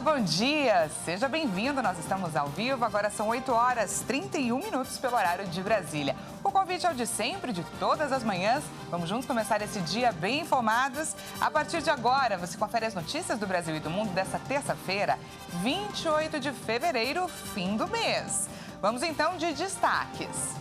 bom dia! Seja bem-vindo, nós estamos ao vivo, agora são 8h31 pelo horário de Brasília. O convite é o de sempre, de todas as manhãs. Vamos juntos começar esse dia bem informados. A partir de agora, você confere as notícias do Brasil e do mundo dessa terça-feira, 28 de fevereiro, fim do mês. Vamos então de destaques.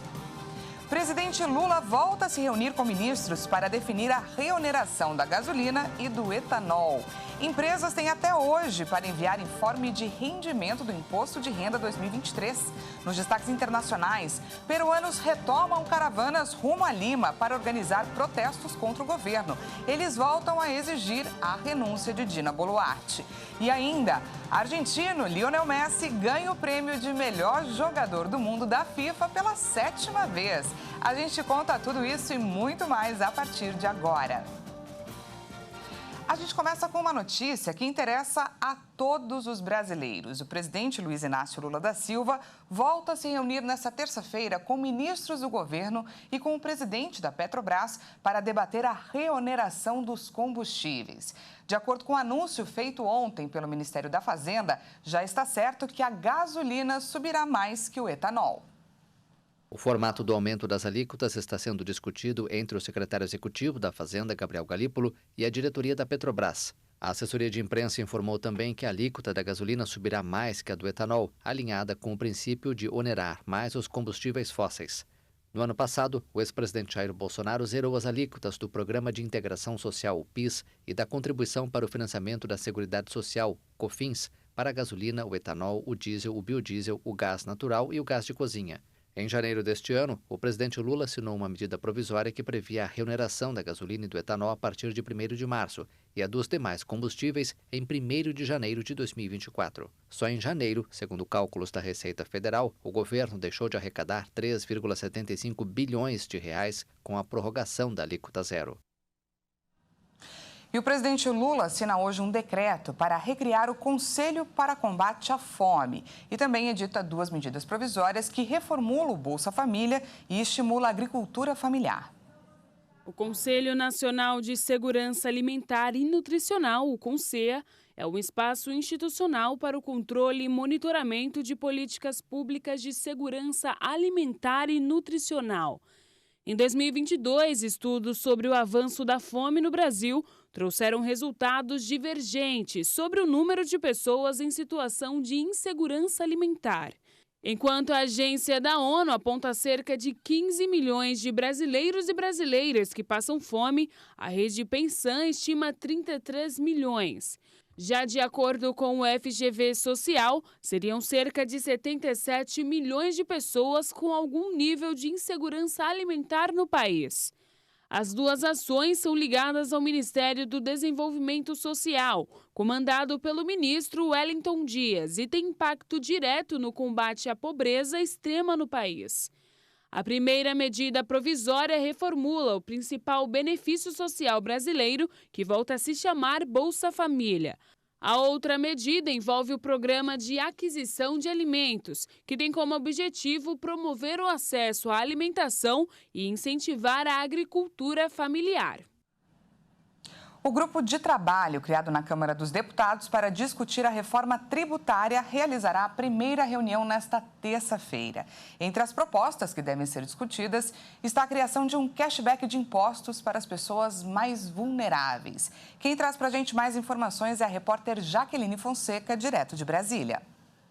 Presidente Lula volta a se reunir com ministros para definir a reoneração da gasolina e do etanol. Empresas têm até hoje para enviar informe de rendimento do Imposto de Renda 2023. Nos destaques internacionais, peruanos retomam caravanas rumo a Lima para organizar protestos contra o governo. Eles voltam a exigir a renúncia de Dina Boluarte. E ainda, argentino Lionel Messi ganha o prêmio de melhor jogador do mundo da FIFA pela 7ª vez. A gente conta tudo isso e muito mais a partir de agora. A gente começa com uma notícia que interessa a todos os brasileiros. O presidente Luiz Inácio Lula da Silva volta a se reunir nesta terça-feira com ministros do governo e com o presidente da Petrobras para debater a reoneração dos combustíveis. De acordo com o anúncio feito ontem pelo Ministério da Fazenda, já está certo que a gasolina subirá mais que o etanol. O formato do aumento das alíquotas está sendo discutido entre o secretário executivo da Fazenda, Gabriel Galípolo, e a diretoria da Petrobras. A assessoria de imprensa informou também que a alíquota da gasolina subirá mais que a do etanol, alinhada com o princípio de onerar mais os combustíveis fósseis. No ano passado, o ex-presidente Jair Bolsonaro zerou as alíquotas do Programa de Integração Social, o PIS, e da Contribuição para o Financiamento da Seguridade Social, COFINS, para a gasolina, o etanol, o diesel, o biodiesel, o gás natural e o gás de cozinha. Em janeiro deste ano, o presidente Lula assinou uma medida provisória que previa a reoneração da gasolina e do etanol a partir de 1º de março e a dos demais combustíveis em 1º de janeiro de 2024. Só em janeiro, segundo cálculos da Receita Federal, o governo deixou de arrecadar 3,75 bilhões de reais com a prorrogação da alíquota zero. E o presidente Lula assina hoje um decreto para recriar o Conselho para Combate à Fome e também edita 2 medidas provisórias que reformulam o Bolsa Família e estimulam a agricultura familiar. O Conselho Nacional de Segurança Alimentar e Nutricional, o CONSEA, é um espaço institucional para o controle e monitoramento de políticas públicas de segurança alimentar e nutricional. Em 2022, estudos sobre o avanço da fome no Brasil trouxeram resultados divergentes sobre o número de pessoas em situação de insegurança alimentar. Enquanto a agência da ONU aponta cerca de 15 milhões de brasileiros e brasileiras que passam fome, a rede Pensan estima 33 milhões. Já de acordo com o FGV Social, seriam cerca de 77 milhões de pessoas com algum nível de insegurança alimentar no país. As 2 ações são ligadas ao Ministério do Desenvolvimento Social, comandado pelo ministro Wellington Dias, e têm impacto direto no combate à pobreza extrema no país. A primeira medida provisória reformula o principal benefício social brasileiro, que volta a se chamar Bolsa Família. A outra medida envolve o Programa de Aquisição de Alimentos, que tem como objetivo promover o acesso à alimentação e incentivar a agricultura familiar. O grupo de trabalho criado na Câmara dos Deputados para discutir a reforma tributária realizará a primeira reunião nesta terça-feira. Entre as propostas que devem ser discutidas está a criação de um cashback de impostos para as pessoas mais vulneráveis. Quem traz para a gente mais informações é a repórter Jaqueline Fonseca, direto de Brasília.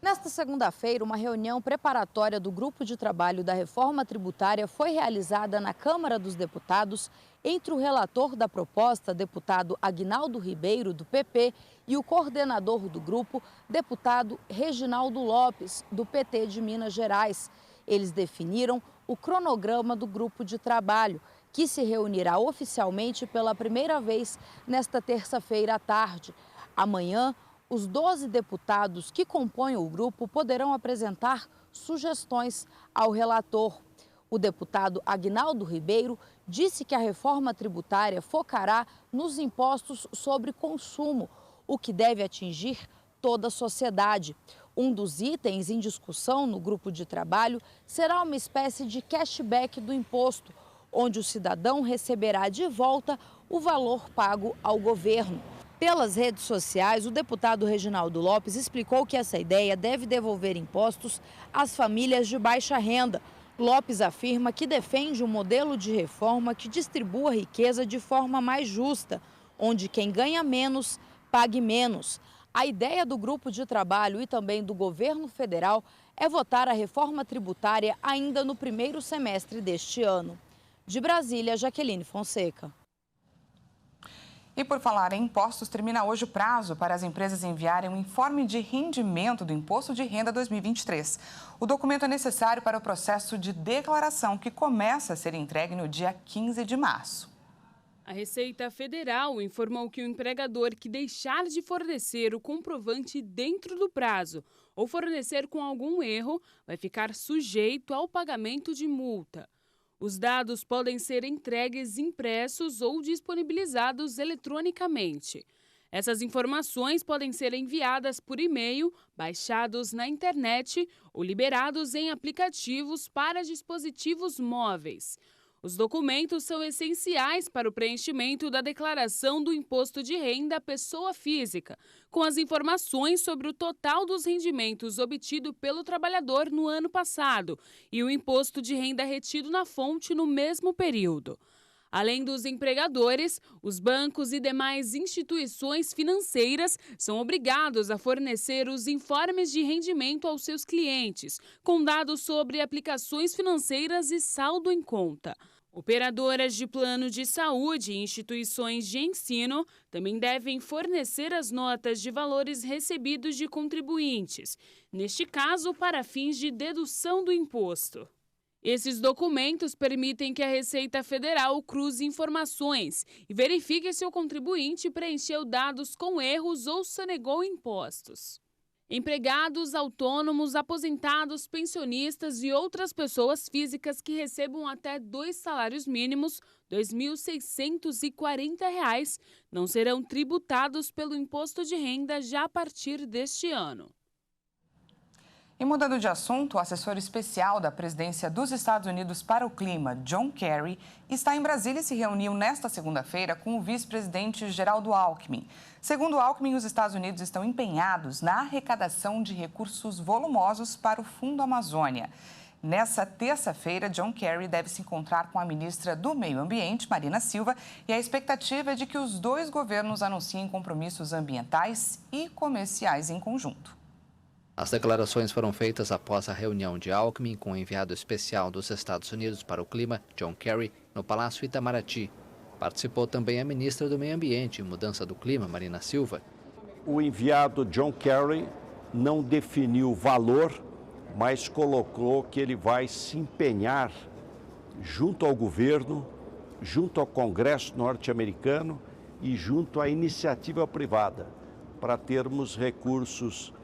Nesta segunda-feira, uma reunião preparatória do Grupo de Trabalho da Reforma Tributária foi realizada na Câmara dos Deputados entre o relator da proposta, deputado Aguinaldo Ribeiro, do PP, e o coordenador do grupo, deputado Reginaldo Lopes, do PT de Minas Gerais. Eles definiram o cronograma do grupo de trabalho, que se reunirá oficialmente pela primeira vez nesta terça-feira à tarde. Amanhã, os 12 deputados que compõem o grupo poderão apresentar sugestões ao relator. O deputado Aguinaldo Ribeiro disse que a reforma tributária focará nos impostos sobre consumo, o que deve atingir toda a sociedade. Um dos itens em discussão no grupo de trabalho será uma espécie de cashback do imposto, onde o cidadão receberá de volta o valor pago ao governo. Pelas redes sociais, o deputado Reginaldo Lopes explicou que essa ideia deve devolver impostos às famílias de baixa renda. Lopes afirma que defende um modelo de reforma que distribua a riqueza de forma mais justa, onde quem ganha menos, pague menos. A ideia do grupo de trabalho e também do governo federal é votar a reforma tributária ainda no primeiro semestre deste ano. De Brasília, Jaqueline Fonseca. E por falar em impostos, termina hoje o prazo para as empresas enviarem um informe de rendimento do Imposto de Renda 2023. O documento é necessário para o processo de declaração, que começa a ser entregue no dia 15 de março. A Receita Federal informou que o empregador que deixar de fornecer o comprovante dentro do prazo ou fornecer com algum erro vai ficar sujeito ao pagamento de multa. Os dados podem ser entregues impressos ou disponibilizados eletronicamente. Essas informações podem ser enviadas por e-mail, baixados na internet ou liberados em aplicativos para dispositivos móveis. Os documentos são essenciais para o preenchimento da declaração do Imposto de Renda à pessoa física, com as informações sobre o total dos rendimentos obtido pelo trabalhador no ano passado e o imposto de renda retido na fonte no mesmo período. Além dos empregadores, os bancos e demais instituições financeiras são obrigados a fornecer os informes de rendimento aos seus clientes, com dados sobre aplicações financeiras e saldo em conta. Operadoras de plano de saúde e instituições de ensino também devem fornecer as notas de valores recebidos de contribuintes, neste caso para fins de dedução do imposto. Esses documentos permitem que a Receita Federal cruze informações e verifique se o contribuinte preencheu dados com erros ou sonegou impostos. Empregados, autônomos, aposentados, pensionistas e outras pessoas físicas que recebam até 2 salários mínimos, R$ 2.640, não serão tributados pelo imposto de renda já a partir deste ano. E mudando de assunto, o assessor especial da presidência dos Estados Unidos para o clima, John Kerry, está em Brasília e se reuniu nesta segunda-feira com o vice-presidente Geraldo Alckmin. Segundo Alckmin, os Estados Unidos estão empenhados na arrecadação de recursos volumosos para o Fundo Amazônia. Nessa terça-feira, John Kerry deve se encontrar com a ministra do Meio Ambiente, Marina Silva, e a expectativa é de que os dois governos anunciem compromissos ambientais e comerciais em conjunto. As declarações foram feitas após a reunião de Alckmin com o enviado especial dos Estados Unidos para o clima, John Kerry, no Palácio Itamaraty. Participou também a ministra do Meio Ambiente e Mudança do Clima, Marina Silva. O enviado John Kerry não definiu valor, mas colocou que ele vai se empenhar junto ao governo, junto ao Congresso norte-americano e junto à iniciativa privada, para termos recursos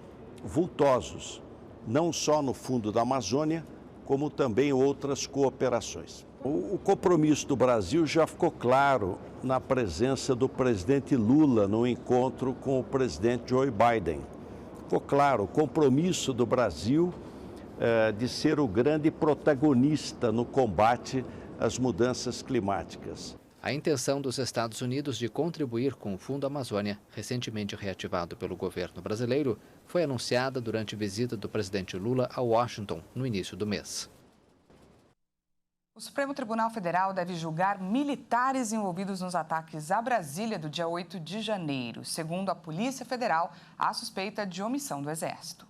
vultosos, não só no Fundo da Amazônia, como também outras cooperações. O compromisso do Brasil já ficou claro na presença do presidente Lula no encontro com o presidente Joe Biden. Ficou claro o compromisso do Brasil de ser o grande protagonista no combate às mudanças climáticas. A intenção dos Estados Unidos de contribuir com o Fundo Amazônia, recentemente reativado pelo governo brasileiro, foi anunciada durante visita do presidente Lula a Washington no início do mês. O Supremo Tribunal Federal deve julgar militares envolvidos nos ataques a Brasília do dia 8 de janeiro. Segundo a Polícia Federal, há suspeita de omissão do Exército.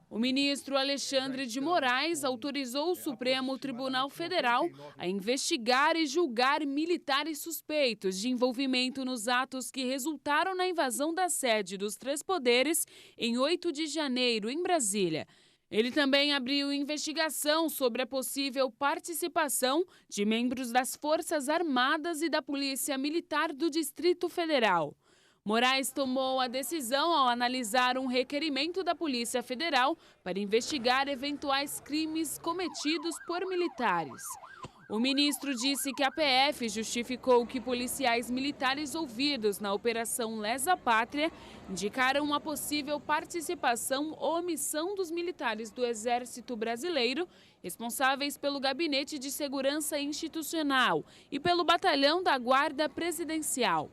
O ministro Alexandre de Moraes autorizou o Supremo Tribunal Federal a investigar e julgar militares suspeitos de envolvimento nos atos que resultaram na invasão da sede dos três poderes em 8 de janeiro, em Brasília. Ele também abriu investigação sobre a possível participação de membros das Forças Armadas e da Polícia Militar do Distrito Federal. Moraes tomou a decisão ao analisar um requerimento da Polícia Federal para investigar eventuais crimes cometidos por militares. O ministro disse que a PF justificou que policiais militares ouvidos na Operação Lesa Pátria indicaram uma possível participação ou omissão dos militares do Exército Brasileiro, responsáveis pelo Gabinete de Segurança Institucional e pelo Batalhão da Guarda Presidencial.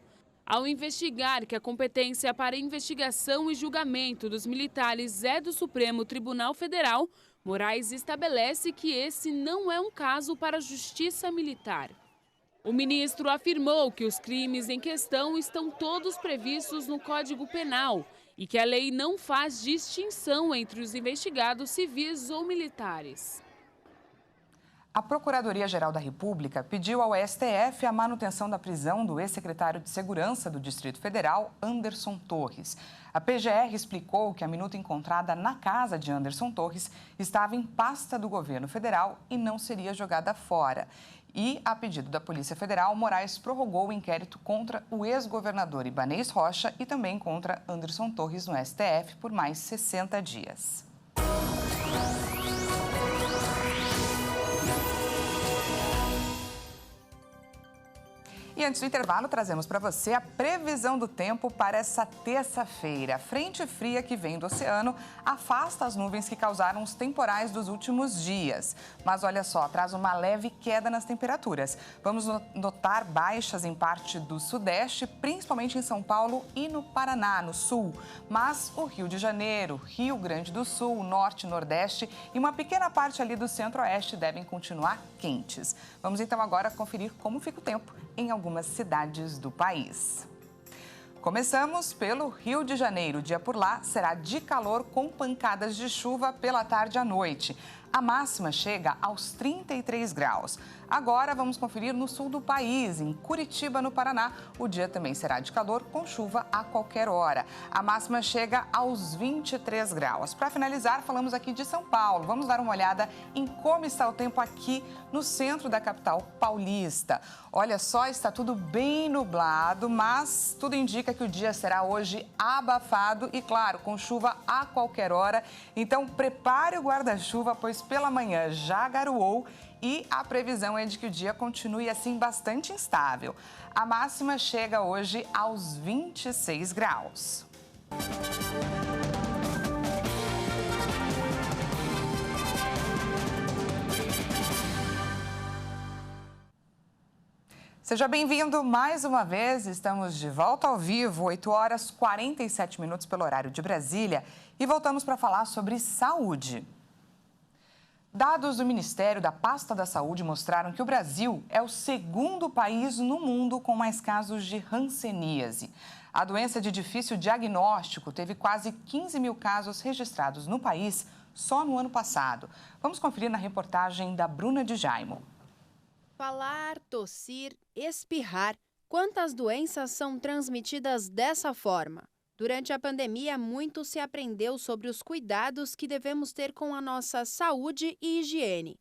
Ao investigar que a competência para investigação e julgamento dos militares é do Supremo Tribunal Federal, Moraes estabelece que esse não é um caso para a Justiça Militar. O ministro afirmou que os crimes em questão estão todos previstos no Código Penal e que a lei não faz distinção entre os investigados civis ou militares. A Procuradoria-Geral da República pediu ao STF a manutenção da prisão do ex-secretário de Segurança do Distrito Federal, Anderson Torres. A PGR explicou que a minuta encontrada na casa de Anderson Torres estava em pasta do governo federal e não seria jogada fora. E, a pedido da Polícia Federal, Moraes prorrogou o inquérito contra o ex-governador Ibanez Rocha e também contra Anderson Torres no STF por mais 60 dias. E antes do intervalo, trazemos para você a previsão do tempo para essa terça-feira. A frente fria que vem do oceano afasta as nuvens que causaram os temporais dos últimos dias. Mas olha só, traz uma leve queda nas temperaturas. Vamos notar baixas em parte do sudeste, principalmente em São Paulo e no Paraná, no sul. Mas o Rio de Janeiro, Rio Grande do Sul, norte e nordeste e uma pequena parte ali do centro-oeste devem continuar quentes. Vamos então agora conferir como fica o tempo em algumas cidades do país. Começamos pelo Rio de Janeiro. O dia por lá será de calor com pancadas de chuva pela tarde à noite. A máxima chega aos 33 graus. Agora vamos conferir no sul do país, em Curitiba, no Paraná. O dia também será de calor com chuva a qualquer hora. A máxima chega aos 23 graus. Para finalizar, falamos aqui de São Paulo. Vamos dar uma olhada em como está o tempo aqui no centro da capital paulista. Olha só, está tudo bem nublado, mas tudo indica que o dia será hoje abafado e, claro, com chuva a qualquer hora. Então, prepare o guarda-chuva, pois pela manhã já garoou e a previsão é de que o dia continue assim bastante instável. A máxima chega hoje aos 26 graus. Seja bem-vindo mais uma vez, estamos de volta ao vivo, 8 horas 47 minutos pelo horário de Brasília e voltamos para falar sobre saúde. Dados do Ministério da Pasta da Saúde mostraram que o Brasil é o segundo país no mundo com mais casos de hanseníase. A doença de difícil diagnóstico teve quase 15 mil casos registrados no país só no ano passado. Vamos conferir na reportagem da Bruna de Jaimo. Falar, tossir, espirrar. Quantas doenças são transmitidas dessa forma? Durante a pandemia, muito se aprendeu sobre os cuidados que devemos ter com a nossa saúde e higiene.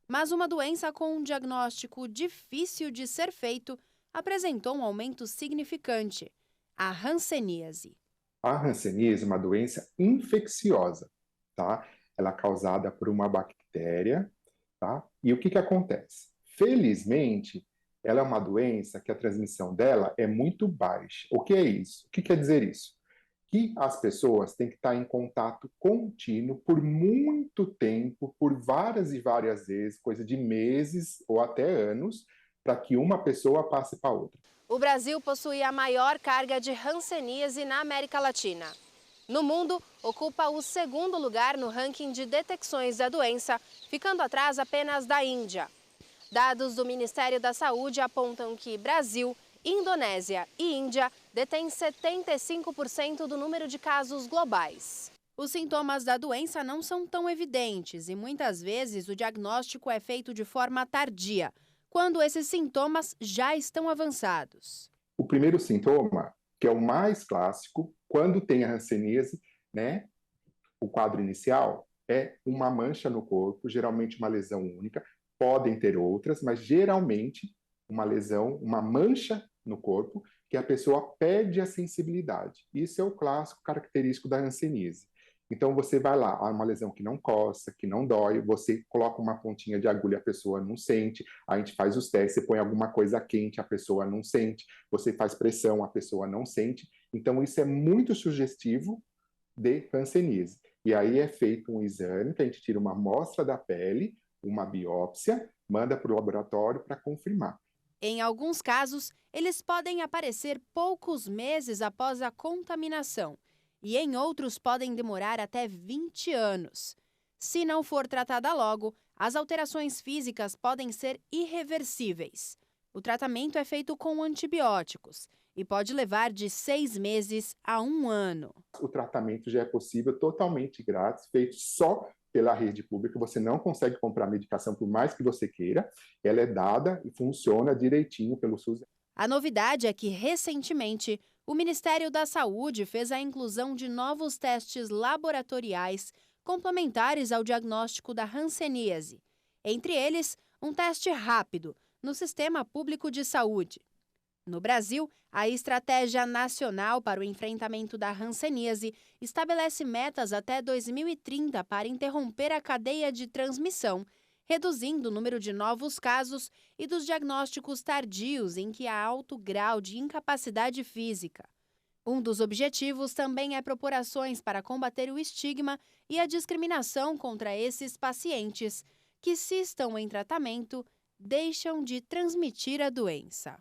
Mas uma doença com um diagnóstico difícil de ser feito apresentou um aumento significante: a hanseníase. A hanseníase é uma doença infecciosa, tá? Ela é causada por uma bactéria, tá? E o que acontece? Felizmente, ela é uma doença que a transmissão dela é muito baixa. O que é isso? O que quer dizer isso? Que as pessoas têm que estar em contato contínuo por muito tempo, por várias e várias vezes, coisa de meses ou até anos, para que uma pessoa passe para outra. O Brasil possui a maior carga de hanseníase na América Latina. No mundo, ocupa o segundo lugar no ranking de detecções da doença, ficando atrás apenas da Índia. Dados do Ministério da Saúde apontam que Brasil, Indonésia e Índia detêm 75% do número de casos globais. Os sintomas da doença não são tão evidentes e muitas vezes o diagnóstico é feito de forma tardia, quando esses sintomas já estão avançados. O primeiro sintoma, que é o mais clássico, quando tem a hanseníase, né, o quadro inicial é uma mancha no corpo, geralmente uma lesão única, podem ter outras, mas geralmente uma lesão, uma mancha no corpo, que a pessoa perde a sensibilidade. Isso é o clássico característico da hanseníase. Então você vai lá, há uma lesão que não coça, que não dói, você coloca uma pontinha de agulha, a pessoa não sente, a gente faz os testes, você põe alguma coisa quente, a pessoa não sente, você faz pressão, a pessoa não sente. Então isso é muito sugestivo de hanseníase. E aí é feito um exame, que a gente tira uma amostra da pele, uma biópsia, manda para o laboratório para confirmar. Em alguns casos, eles podem aparecer poucos meses após a contaminação e em outros podem demorar até 20 anos. Se não for tratada logo, as alterações físicas podem ser irreversíveis. O tratamento é feito com antibióticos e pode levar de 6 meses a 1 ano. O tratamento já é possível totalmente grátis, feito só pela rede pública. Você não consegue comprar medicação por mais que você queira. Ela é dada e funciona direitinho pelo SUS. A novidade é que, recentemente, o Ministério da Saúde fez a inclusão de novos testes laboratoriais complementares ao diagnóstico da hanseníase. Entre eles, um teste rápido no Sistema Público de Saúde. No Brasil, a Estratégia Nacional para o Enfrentamento da Hanseníase estabelece metas até 2030 para interromper a cadeia de transmissão, reduzindo o número de novos casos e dos diagnósticos tardios em que há alto grau de incapacidade física. Um dos objetivos também é propor ações para combater o estigma e a discriminação contra esses pacientes que, se estão em tratamento, deixam de transmitir a doença.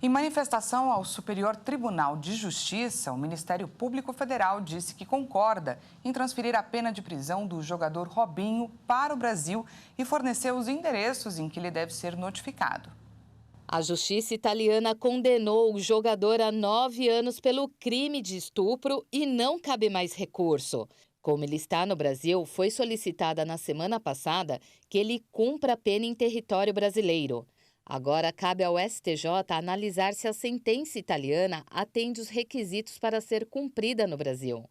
Em manifestação ao Superior Tribunal de Justiça, o Ministério Público Federal disse que concorda em transferir a pena de prisão do jogador Robinho para o Brasil e forneceu os endereços em que ele deve ser notificado. A justiça italiana condenou o jogador a 9 anos pelo crime de estupro e não cabe mais recurso. Como ele está no Brasil, foi solicitada na semana passada que ele cumpra a pena em território brasileiro. Agora cabe ao STJ analisar se a sentença italiana atende os requisitos para ser cumprida no Brasil.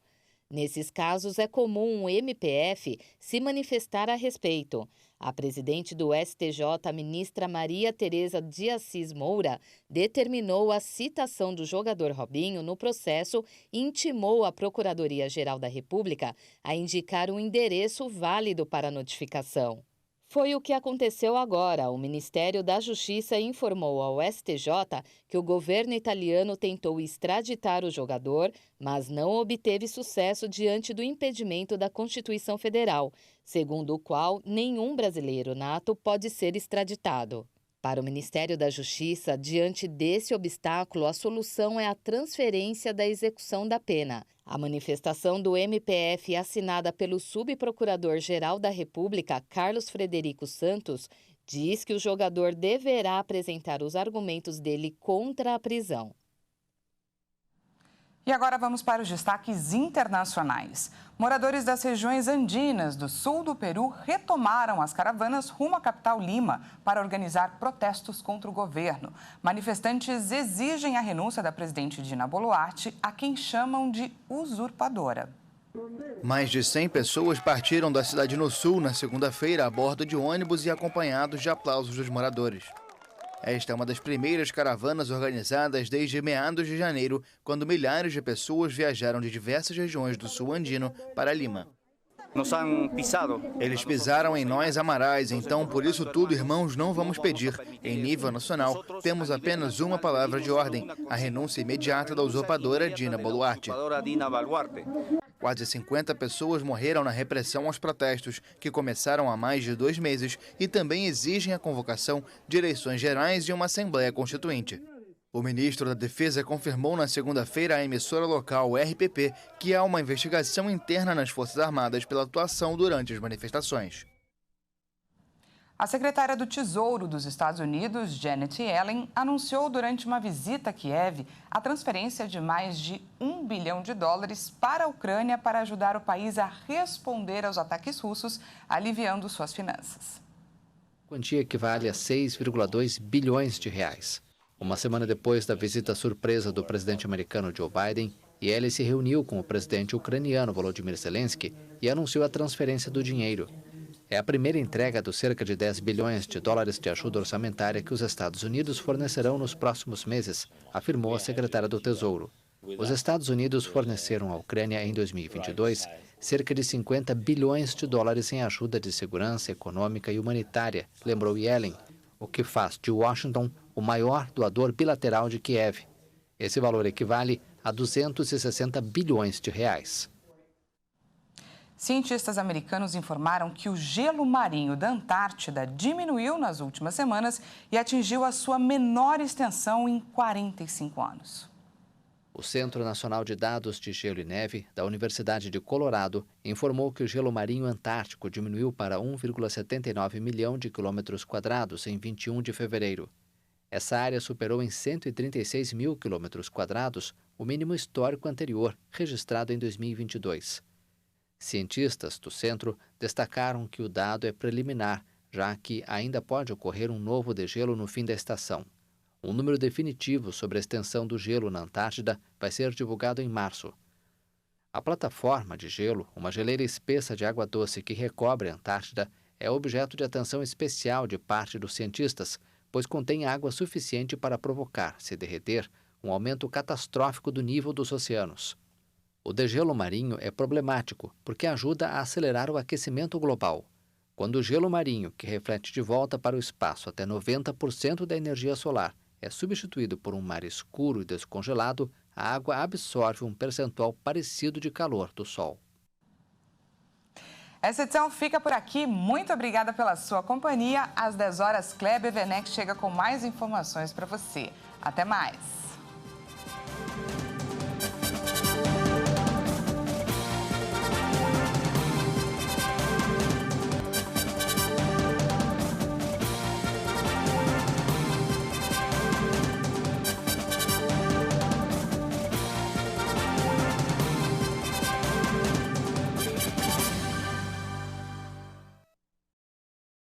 Nesses casos, é comum o MPF se manifestar a respeito. A presidente do STJ, ministra Maria Tereza de Assis Moura, determinou a citação do jogador Robinho no processo e intimou a Procuradoria-Geral da República a indicar um endereço válido para a notificação. Foi o que aconteceu agora. O Ministério da Justiça informou ao STJ que o governo italiano tentou extraditar o jogador, mas não obteve sucesso diante do impedimento da Constituição Federal, segundo o qual nenhum brasileiro nato pode ser extraditado. Para o Ministério da Justiça, diante desse obstáculo, a solução é a transferência da execução da pena. A manifestação do MPF, assinada pelo subprocurador-geral da República, Carlos Frederico Santos, diz que o jogador deverá apresentar os argumentos dele contra a prisão. E agora vamos para os destaques internacionais. Moradores das regiões andinas do sul do Peru retomaram as caravanas rumo à capital Lima para organizar protestos contra o governo. Manifestantes exigem a renúncia da presidente Dina Boluarte, a quem chamam de usurpadora. Mais de 100 pessoas partiram da cidade no sul na segunda-feira a bordo de ônibus e acompanhados de aplausos dos moradores. Esta é uma das primeiras caravanas organizadas desde meados de janeiro, quando milhares de pessoas viajaram de diversas regiões do sul andino para Lima. Eles pisaram em nós amarais, então por isso tudo, irmãos, não vamos pedir. Em nível nacional, temos apenas uma palavra de ordem, a renúncia imediata da usurpadora Dina Boluarte. Quase 50 pessoas morreram na repressão aos protestos, que começaram há mais de 2 meses e também exigem a convocação de eleições gerais e uma Assembleia Constituinte. O ministro da Defesa confirmou na segunda-feira à emissora local RPP que há uma investigação interna nas Forças Armadas pela atuação durante as manifestações. A secretária do Tesouro dos Estados Unidos, Janet Yellen, anunciou durante uma visita a Kiev a transferência de mais de $1 bilhão para a Ucrânia para ajudar o país a responder aos ataques russos, aliviando suas finanças. A quantia equivale a 6,2 bilhões de reais. Uma semana depois da visita surpresa do presidente americano Joe Biden, Yellen se reuniu com o presidente ucraniano Volodymyr Zelensky e anunciou a transferência do dinheiro. É a primeira entrega dos cerca de $10 bilhões de ajuda orçamentária que os Estados Unidos fornecerão nos próximos meses, afirmou a secretária do Tesouro. Os Estados Unidos forneceram à Ucrânia em 2022 cerca de $50 bilhões em ajuda de segurança econômica e humanitária, lembrou Yellen, o que faz de Washington o maior doador bilateral de Kiev. Esse valor equivale a 260 bilhões de reais. Cientistas americanos informaram que o gelo marinho da Antártida diminuiu nas últimas semanas e atingiu a sua menor extensão em 45 anos. O Centro Nacional de Dados de Gelo e Neve, da Universidade de Colorado, informou que o gelo marinho antártico diminuiu para 1,79 milhão de quilômetros quadrados em 21 de fevereiro. Essa área superou em 136 mil quilômetros quadrados o mínimo histórico anterior, registrado em 2022. Cientistas do centro destacaram que o dado é preliminar, já que ainda pode ocorrer um novo degelo no fim da estação. Um número definitivo sobre a extensão do gelo na Antártida vai ser divulgado em março. A plataforma de gelo, uma geleira espessa de água doce que recobre a Antártida, é objeto de atenção especial de parte dos cientistas, pois contém água suficiente para provocar, se derreter, um aumento catastrófico do nível dos oceanos. O degelo marinho é problemático porque ajuda a acelerar o aquecimento global. Quando o gelo marinho, que reflete de volta para o espaço até 90% da energia solar, é substituído por um mar escuro e descongelado, a água absorve um percentual parecido de calor do Sol. Essa edição fica por aqui. Muito obrigada pela sua companhia. Às 10 horas, Kleber Werneck chega com mais informações para você. Até mais!